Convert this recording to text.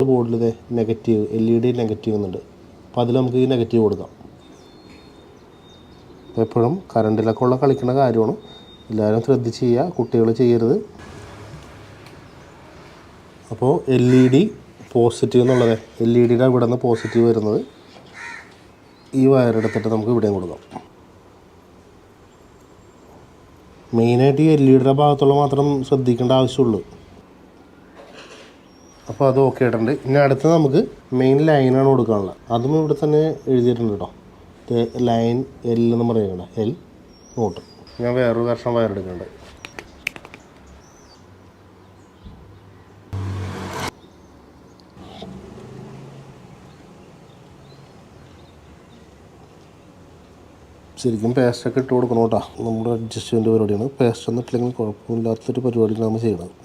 ബോർഡിൽ ഇതേ negative LED negative എന്നുണ്ട്. അപ്പോൾ അതിൽ നമുക്ക് ഈ നെഗറ്റീവ് കൊടുക്കാം. എപ്പോഴും കറണ്ടിലൊക്കെ ഉള്ള കളിക്കുന്ന കാര്യമാണ്, എല്ലാവരും ശ്രദ്ധിച്ച് ചെയ്യുക, കുട്ടികൾ ചെയ്യരുത്. അപ്പോൾ LED പോസിറ്റീവ് എന്നുള്ളത് LEDയുടെ ഇവിടെ നിന്ന് പോസിറ്റീവ് വരുന്നത് ഈ വയറെടുത്തിട്ട് നമുക്ക് ഇവിടെയും കൊടുക്കാം. മെയിനായിട്ട് ഈ LED ഭാഗത്തുള്ള മാത്രം ശ്രദ്ധിക്കേണ്ട ആവശ്യമുള്ളൂ. അപ്പോൾ അത് ഓക്കെ ആയിട്ടുണ്ട്. ഇനി അടുത്ത് നമുക്ക് മെയിൻ ലൈനാണ് കൊടുക്കാനുള്ളത്. അതും ഇവിടെ തന്നെ എഴുതിയിട്ടുണ്ട് കേട്ടോ. ലൈൻ L എന്ന് പറയുന്നത് L നോട്ട്. ഞാൻ വേറൊരു കഷ്ണം വയറെടുക്കുന്നുണ്ട്. ശരിക്കും പേസ്റ്റൊക്കെ ഇട്ട് കൊടുക്കണം കേട്ടോ. നമ്മുടെ അഡ്ജസ്റ്റ്മെൻറ്റ് പരിപാടിയാണ്. പേസ്റ്റ് ഒന്നും ഇട്ടില്ലെങ്കിൽ കുഴപ്പമില്ലാത്തൊരു പരിപാടിയാണ് നമ്മൾ ചെയ്യണത്.